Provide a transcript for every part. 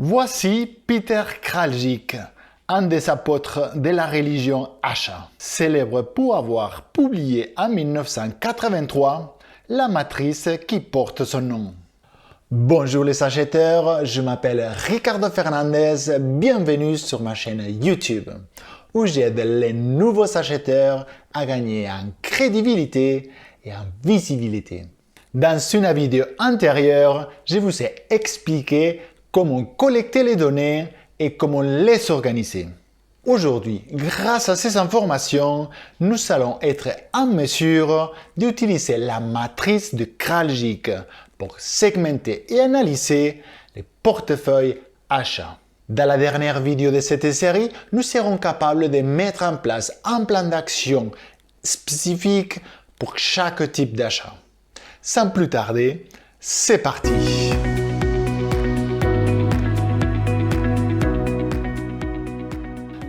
Voici Peter Kraljic, un des apôtres de la religion Achat, célèbre pour avoir publié en 1983 la matrice qui porte son nom. Bonjour les acheteurs, je m'appelle Ricardo Fernandez, bienvenue sur ma chaîne YouTube, où j'aide les nouveaux acheteurs à gagner en crédibilité et en visibilité. Dans une vidéo antérieure, je vous ai expliqué comment collecter les données et comment les organiser. Aujourd'hui, grâce à ces informations, nous allons être en mesure d'utiliser la matrice de Kraljic pour segmenter et analyser les portefeuilles achats. Dans la dernière vidéo de cette série, nous serons capables de mettre en place un plan d'action spécifique pour chaque type d'achat. Sans plus tarder, c'est parti!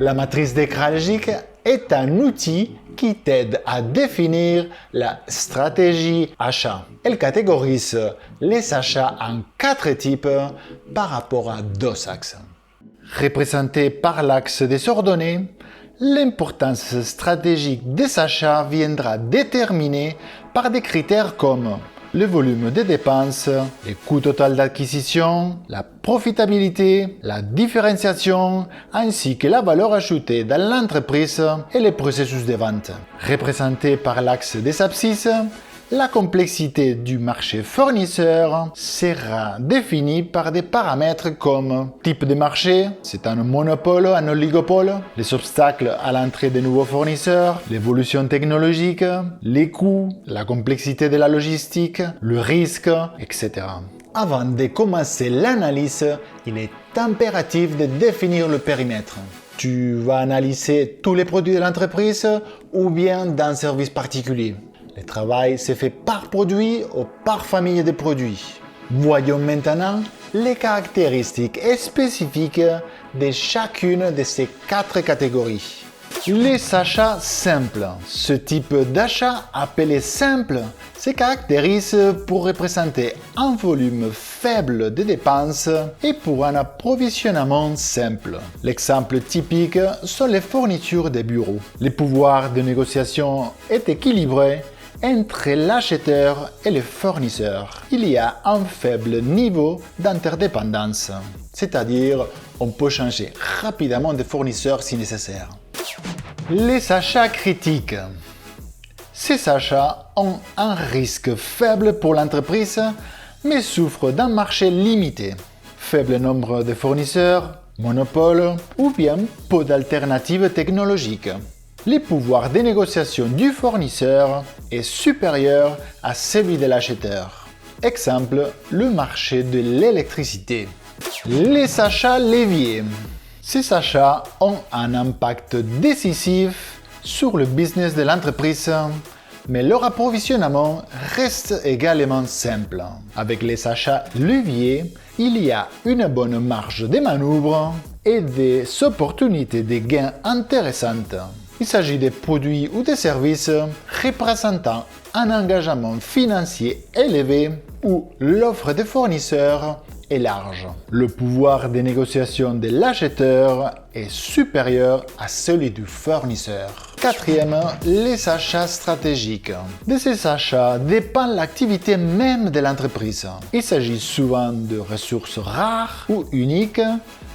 La matrice de Kraljic est un outil qui t'aide à définir la stratégie achat. Elle catégorise les achats en 4 types par rapport à 2 axes. Représenté par l'axe des ordonnées, l'importance stratégique des achats viendra déterminée par des critères comme le volume des dépenses, le coût total d'acquisition, la profitabilité, la différenciation, ainsi que la valeur ajoutée dans l'entreprise et le processus de vente. Représenté par l'axe des abscisses, la complexité du marché fournisseur sera définie par des paramètres comme type de marché, c'est un monopole, un oligopole, les obstacles à l'entrée de nouveaux fournisseurs, l'évolution technologique, les coûts, la complexité de la logistique, le risque, etc. Avant de commencer l'analyse, il est impératif de définir le périmètre. Tu vas analyser tous les produits de l'entreprise ou bien d'un service particulier. Le travail se fait par produit ou par famille de produits. Voyons maintenant les caractéristiques spécifiques de chacune de ces 4 catégories. Les achats simples. Ce type d'achat appelé simple se caractérise pour représenter un volume faible de dépenses et pour un approvisionnement simple. L'exemple typique sont les fournitures des bureaux. Le pouvoir de négociation est équilibré entre l'acheteur et le fournisseur. Il y a un faible niveau d'interdépendance, c'est-à-dire on peut changer rapidement de fournisseur si nécessaire. Les achats critiques. Ces achats ont un risque faible pour l'entreprise, mais souffrent d'un marché limité. Faible nombre de fournisseurs, monopole ou bien peu d'alternatives technologiques. Le pouvoir de négociation du fournisseur est supérieur à celui de l'acheteur. Exemple, le marché de l'électricité. Les achats leviers. Ces achats ont un impact décisif sur le business de l'entreprise, mais leur approvisionnement reste également simple. Avec les achats leviers, il y a une bonne marge de manœuvre et des opportunités de gains intéressantes. Il s'agit de produits ou de services représentant un engagement financier élevé où l'offre des fournisseurs est large. Le pouvoir de négociation de l'acheteur est supérieur à celui du fournisseur. Quatrième, les achats stratégiques. De ces achats dépend l'activité même de l'entreprise. Il s'agit souvent de ressources rares ou uniques,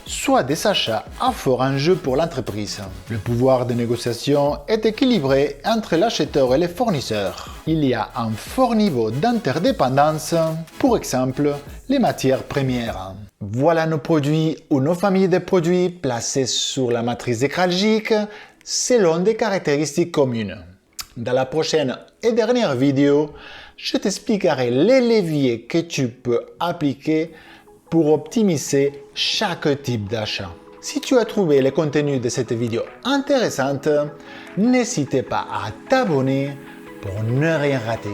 soit des achats à fort enjeu pour l'entreprise. Le pouvoir de négociation est équilibré entre l'acheteur et les fournisseurs. Il y a un fort niveau d'interdépendance, pour exemple, les matières premières. Voilà nos produits ou nos familles de produits placés sur la matrice de Kraljic selon des caractéristiques communes. Dans la prochaine et dernière vidéo, je t'expliquerai les leviers que tu peux appliquer pour optimiser chaque type d'achat. Si tu as trouvé le contenu de cette vidéo intéressante, n'hésite pas à t'abonner pour ne rien rater.